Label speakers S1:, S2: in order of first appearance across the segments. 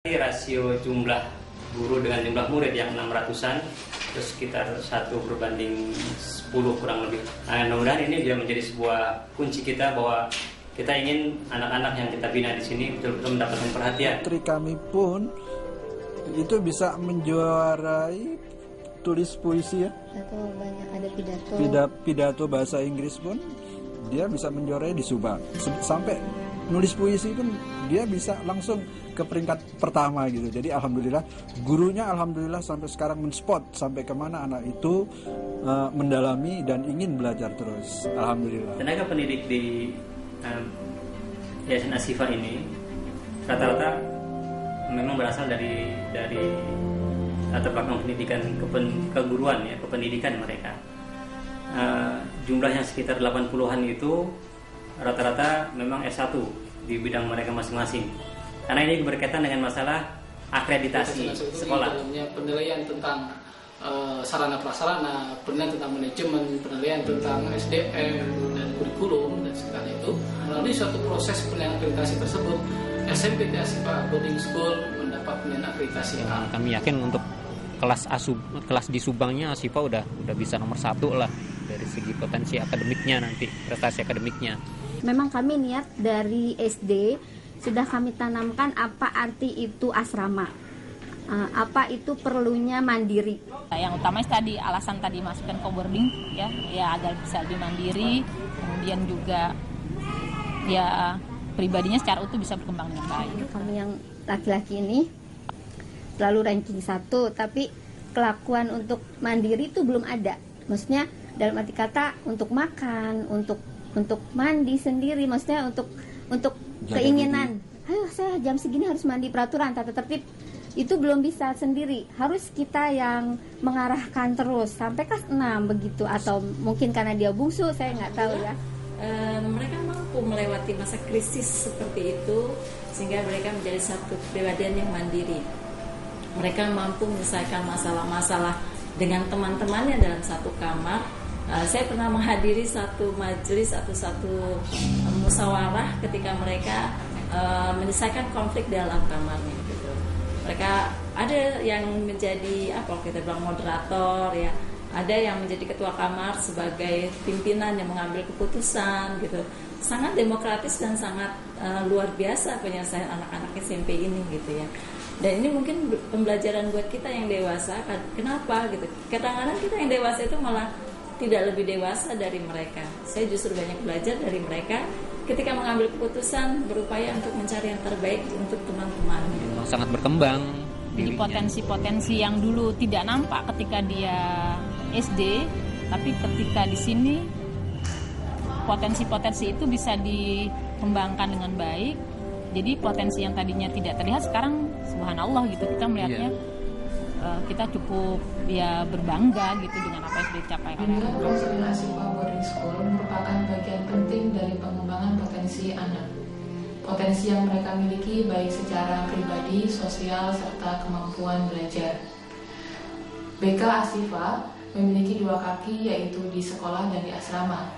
S1: Rasio jumlah guru dengan jumlah murid yang 600-an, terus sekitar 1/10 kurang lebih. Nah, mudah-mudahan ini juga menjadi sebuah kunci kita bahwa kita ingin anak-anak yang kita bina di sini betul-betul mendapatkan perhatian.
S2: Putri kami pun itu bisa menjuarai tulis puisi ya.
S3: Atau banyak ada
S2: Pidato bahasa Inggris pun dia bisa menjuarai di Subang. Sampai nulis puisi pun dia bisa langsung ke peringkat pertama gitu. Jadi alhamdulillah gurunya alhamdulillah sampai sekarang menspot sampai kemana anak itu mendalami dan ingin belajar terus. Alhamdulillah.
S1: Tenaga pendidik di Yayasan Ashifa ini rata-rata memang berasal dari latar belakang pendidikan keguruan ya, kependidikan mereka. Jumlahnya sekitar 80-an itu rata-rata memang S1 di bidang mereka masing-masing. Karena ini berkaitan dengan masalah akreditasi sekolah.
S4: Penilaian tentang sarana prasarana, penilaian tentang manajemen, penilaian tentang SDM dan kurikulum dan segala itu. Melalui suatu proses penilaian akreditasi tersebut, SMP Ashifa Boarding School mendapat penilaian akreditasi A.
S5: Kami yakin untuk kelas di Subangnya Ashifa udah bisa nomor 1 lah dari segi potensi akademiknya nanti, prestasi akademiknya.
S3: Memang kami niat dari SD sudah kami tanamkan apa arti itu asrama, apa itu perlunya mandiri.
S6: Yang utama tadi alasan tadi masukkan ke boarding ya agar bisa lebih mandiri, kemudian juga ya pribadinya secara utuh bisa berkembang dengan baik.
S3: Kami yang laki-laki ini selalu ranking 1, tapi kelakuan untuk mandiri itu belum ada. Maksudnya dalam arti kata untuk makan, untuk mandi sendiri, maksudnya untuk keinginan. Ayo saya jam segini harus mandi, peraturan tata tertib itu belum bisa sendiri. Harus kita yang mengarahkan terus sampai kelas 6 begitu, atau mungkin karena dia bungsu, saya nggak tahu ya.
S7: Mereka mampu melewati masa krisis seperti itu sehingga mereka menjadi satu kepribadian yang mandiri. Mereka mampu menyelesaikan masalah-masalah dengan teman-temannya dalam satu kamar. Saya pernah menghadiri satu majelis atau satu musyawarah ketika mereka menyelesaikan konflik dalam kamarnya gitu. Mereka ada yang menjadi kita bilang moderator ya, ada yang menjadi ketua kamar sebagai pimpinan yang mengambil keputusan gitu. Sangat demokratis dan sangat luar biasa penyelesaian anak-anak SMP ini gitu ya. Dan ini mungkin pembelajaran buat kita yang dewasa. Kenapa gitu? Kadang-kadang kita yang dewasa itu malah tidak lebih dewasa dari mereka. Saya justru banyak belajar dari mereka ketika mengambil keputusan, berupaya untuk mencari yang terbaik untuk teman-temannya.
S5: Sangat berkembang.
S6: Jadi potensi-potensi yang dulu tidak nampak ketika dia SD, tapi ketika di sini potensi-potensi itu bisa dikembangkan dengan baik. Jadi potensi yang tadinya tidak terlihat sekarang subhanallah gitu, kita melihatnya kita cukup berbangga gitu dengan apa yang sudah dicapai.
S8: Dengan Yayasan Ashifa Boarding School merupakan bagian penting dari pengembangan potensi anak. Potensi yang mereka miliki baik secara pribadi, sosial, serta kemampuan belajar. BK Ashifa memiliki 2 kaki, yaitu di sekolah dan di asrama.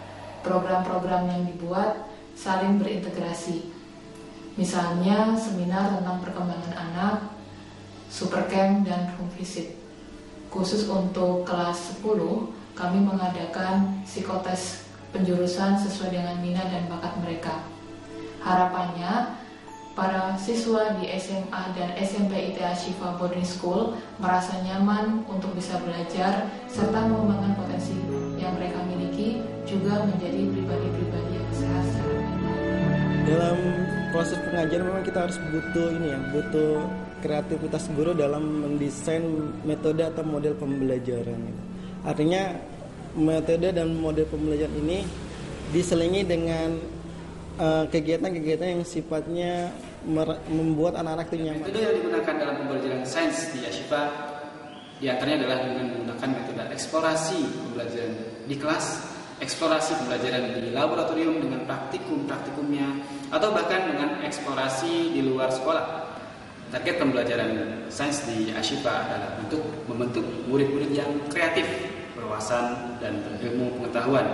S8: Program-program yang dibuat saling berintegrasi. Misalnya seminar tentang perkembangan anak, supercamp, dan room visit. Khusus untuk kelas 10, kami mengadakan psikotes penjurusan sesuai dengan minat dan bakat mereka. Harapannya, para siswa di SMA dan SMP IT Ashifa Boarding School merasa nyaman untuk bisa belajar serta mengembangkan potensi yang mereka miliki, juga menjadi pribadi-pribadi yang sehat secara mental.
S9: Dalam proses pengajaran memang kita harus butuh kreativitas guru dalam mendesain metode atau model pembelajaran. Artinya metode dan model pembelajaran ini diselingi dengan kegiatan-kegiatan yang sifatnya membuat anak-anak itu nyaman.
S4: Metode yang digunakan dalam pembelajaran sains di Ashifa diantaranya adalah dengan menggunakan metode eksplorasi pembelajaran di kelas, eksplorasi pembelajaran di laboratorium dengan praktikumnya, atau bahkan dengan eksplorasi di luar sekolah. Target pembelajaran sains di Ashifa adalah untuk membentuk murid-murid yang kreatif, berwawasan, dan berilmu pengetahuan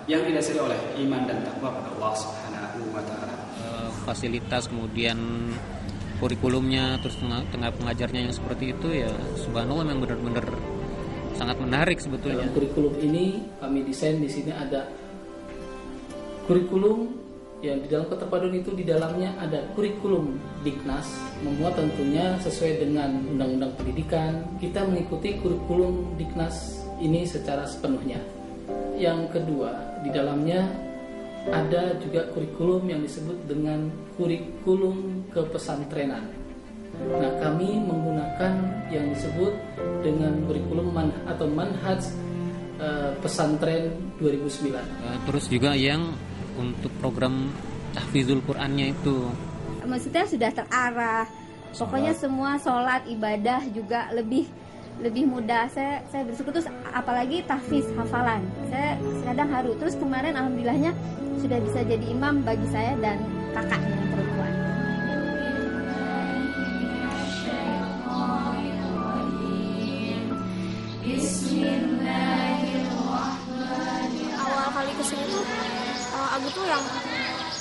S4: yang didasari oleh iman dan takwa pada Allah Subhanahu wa Ta'ala.
S5: Fasilitas kemudian kurikulumnya, terus tengah pengajarnya yang seperti itu ya subhanallah memang benar-benar sangat menarik sebetulnya.
S10: Dalam kurikulum ini kami desain di sini ada kurikulum yang di dalam keterpaduan itu di dalamnya ada kurikulum Diknas, memuat tentunya sesuai dengan Undang-Undang Pendidikan. Kita mengikuti kurikulum Diknas ini secara sepenuhnya. Yang kedua, di dalamnya ada juga kurikulum yang disebut dengan kurikulum kepesantrenan. Nah, kami menggunakan yang disebut dengan kurikulum manhaj pesantren 2009.
S5: Terus juga yang untuk program tahfizul Qur'annya itu
S3: maksudnya sudah terarah. Pokoknya semua sholat, ibadah juga lebih mudah. Saya bersyukur, terus apalagi tahfiz hafalan. Saya kadang haru. Terus kemarin alhamdulillahnya sudah bisa jadi imam bagi saya dan kakaknya yang perempuan.
S11: Awal kali kesini tuh aku tuh yang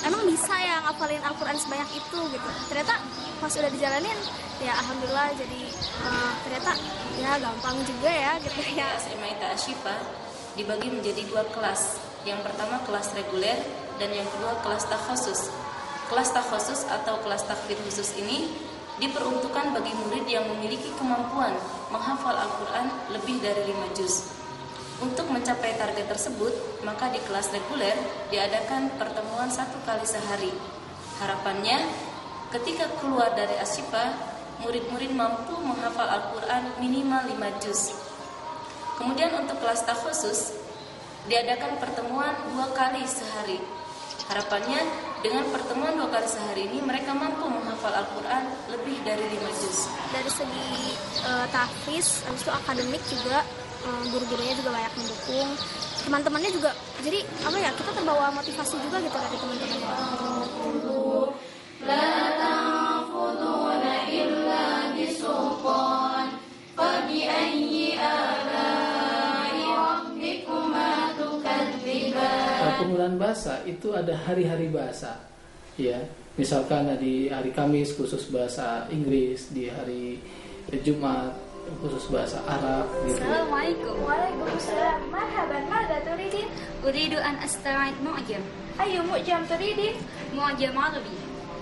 S11: emang bisa ya ngapalin Al-Quran sebanyak itu gitu. Ternyata pas udah dijalanin ya alhamdulillah, jadi ternyata ya gampang juga ya gitu ya.
S12: SMA ITA Ashifa dibagi menjadi 2 kelas. Yang pertama kelas reguler dan yang kedua kelas takhusus. Kelas takhusus atau kelas tahfidz khusus ini diperuntukkan bagi murid yang memiliki kemampuan menghafal Al-Quran lebih dari 5 juz. Untuk mencapai target tersebut, maka di kelas reguler diadakan pertemuan 1 kali sehari. Harapannya, ketika keluar dari Ashifa, murid-murid mampu menghafal Al-Quran minimal 5 juz. Kemudian untuk kelas takhusus, diadakan pertemuan 2 kali sehari. Harapannya, dengan pertemuan 2 kali sehari ini, mereka mampu menghafal Al-Quran lebih dari 5 juz.
S11: Dari segi tahfiz, habis itu akademik juga, guru-gurunya juga banyak mendukung, teman-temannya juga, jadi apa ya, kita terbawa motivasi juga gitu dari teman-teman.
S10: Penggunaan bahasa itu ada hari-hari bahasa, ya. Misalkan di hari Kamis khusus bahasa Inggris, di hari Jumat khusus bahasa Arab gitu.
S11: Assalamualaikum. Waalaikumsalam. Marhaban, ماذا تريدين؟
S13: أريد أن أستعيد معجم.
S11: أي معجم تريدين؟
S13: معجم عربي.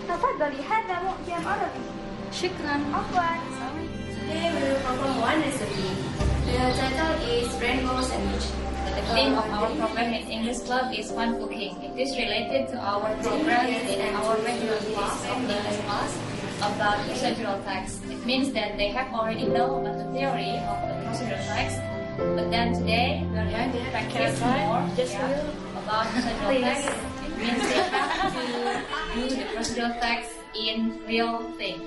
S11: تفضلي، هذا معجم عربي.
S13: شكرا.
S11: عفوا.
S13: Today we will perform one recipe. The title is Rainbow Sandwich. The theme of our program in English Club is fun cooking. It is related to our program in our regular class of English class about procedural text. It means that they have already know about the theory of the procedural text, but then today we are going to practice more about procedural text. It means they have to do the procedural text in real thing.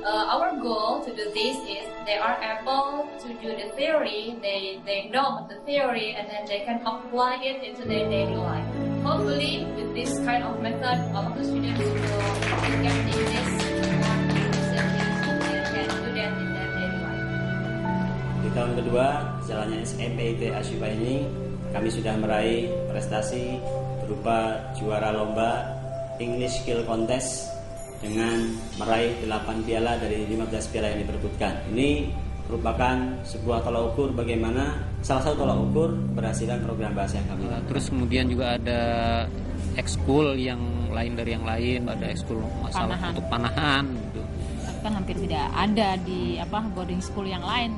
S13: Our goal to do this is they are able to do the theory, they know about the theory, and then they can apply it into their daily life. Hopefully, with this kind of method, all of the students will get English more efficiently, so they can do that in their daily life.
S14: Di tahun kedua jalannya SMA ITA Ashifa ini, kami sudah meraih prestasi berupa juara lomba English Skill Contest dengan meraih 8 piala dari 15 piala yang diperebutkan. Ini merupakan sebuah tolak ukur bagaimana salah satu tolak ukur keberhasilan program bahasa yang kami lakukan.
S5: Terus kemudian juga ada ekskul yang lain dari yang lain, ada ekskul masalah untuk panahan gitu.
S6: Kan hampir tidak ada di boarding school yang lain.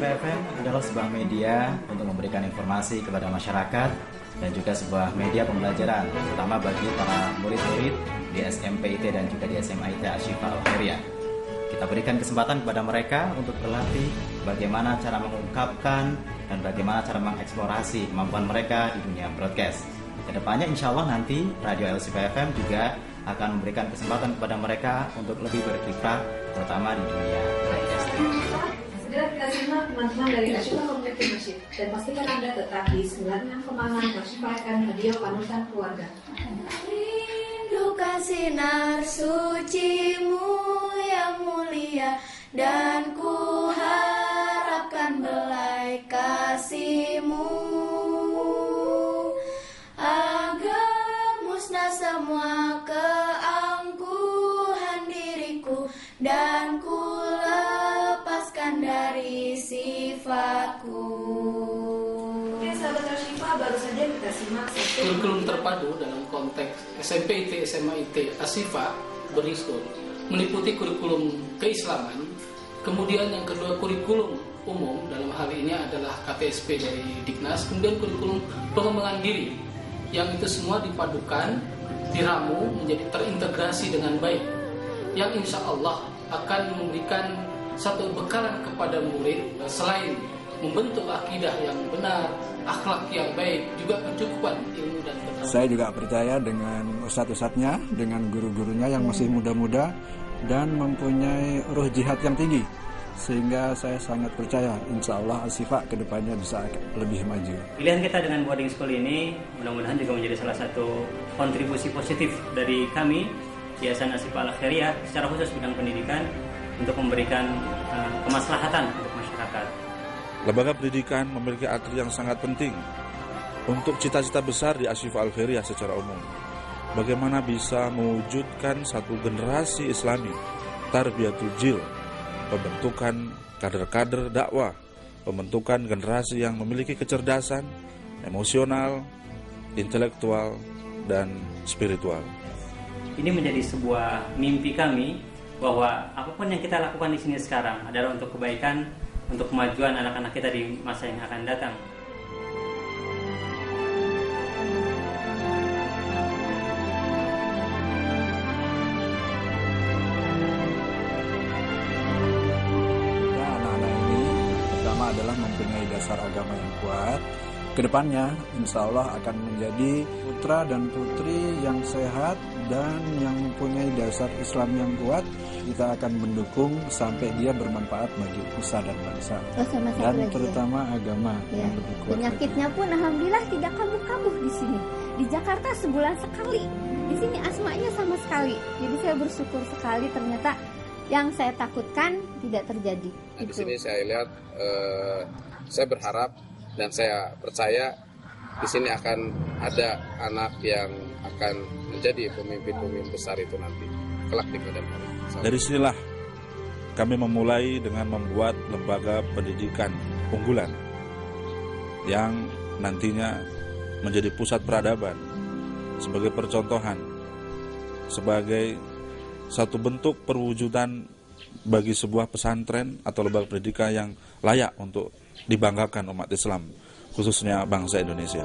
S15: FM adalah sebuah media untuk memberikan informasi kepada masyarakat dan juga sebuah media pembelajaran, terutama bagi para murid-murid di SMP IT dan juga di SMA IT Ashifa Al-Khairiyah. Kita berikan kesempatan kepada mereka untuk berlatih bagaimana cara mengungkapkan dan bagaimana cara mengeksplorasi kemampuan mereka di dunia broadcast. Kedepannya insya Allah nanti Radio El-Shifa FM juga akan memberikan kesempatan kepada mereka untuk lebih berkiprah, terutama di dunia broadcasting.
S16: Segera kita simak teman-teman dari El-Shifa Community Masjid dan pastikan Anda tetap di 96,6 El-Shifa FM Radio Panutan Keluarga.
S17: Rindukan sinar sucimu yang mulia dan ku harapkan belai kasihmu agar musnah semua keangkuhan diriku dan ku lepaskan dari sifatku.
S16: Oke, sahabat El-Shifa, baru saja kita simak
S10: kurikulum terpadu dalam konteks SMP IT, SMA IT, Ashifa Boarding School meliputi kurikulum keislaman, kemudian yang kedua kurikulum umum, dalam hal ini adalah KTSP dari Diknas, kemudian kurikulum pengembangan diri, yang itu semua dipadukan, diramu menjadi terintegrasi dengan baik, yang insya Allah akan memberikan satu bekalan kepada murid selain membentuk akidah yang benar, akhlak yang baik, juga pencukupan ilmu dan pengetahuan.
S2: Saya juga percaya dengan ustadz-ustadznya, dengan guru-gurunya yang masih muda-muda dan mempunyai ruh jihad yang tinggi, sehingga saya sangat percaya insya Allah Ashifa kedepannya bisa lebih maju.
S1: Pilihan kita dengan boarding school ini mudah-mudahan juga menjadi salah satu kontribusi positif dari kami Yayasan Ashifa Al-Khairiyah secara khusus bidang pendidikan untuk memberikan kemaslahatan untuk masyarakat.
S18: Lembaga pendidikan memiliki arti yang sangat penting untuk cita-cita besar di Ashifa Al-Khairiyah secara umum. Bagaimana bisa mewujudkan satu generasi Islami, tarbiyatul jil, pembentukan kader-kader dakwah, pembentukan generasi yang memiliki kecerdasan, emosional, intelektual, dan spiritual.
S1: Ini menjadi sebuah mimpi kami bahwa apapun yang kita lakukan di sini sekarang adalah untuk kebaikan, untuk kemajuan anak-anak kita di masa yang akan datang.
S2: Anak-anak ini pertama adalah mempunyai dasar agama yang kuat. Kedepannya insya Allah akan menjadi putra dan putri yang sehat dan yang mempunyai dasar Islam yang kuat. Kita akan mendukung sampai dia bermanfaat bagi nusa dan bangsa, dan terutama agama yang lebih kuat.
S3: Penyakitnya pun alhamdulillah tidak kambuh-kambuh di sini. Di Jakarta sebulan sekali, di sini asmanya sama sekali. Jadi saya bersyukur sekali, ternyata yang saya takutkan tidak terjadi.
S19: Nah, di sini saya lihat, saya berharap dan saya percaya di sini akan ada anak yang akan menjadi pemimpin-pemimpin besar itu nanti kelak di kemudian hari.
S18: Dari sinilah kami memulai dengan membuat lembaga pendidikan unggulan yang nantinya menjadi pusat peradaban, sebagai percontohan, sebagai satu bentuk perwujudan bagi sebuah pesantren atau lembaga pendidikan yang layak untuk dibanggakan umat Islam, khususnya bangsa Indonesia.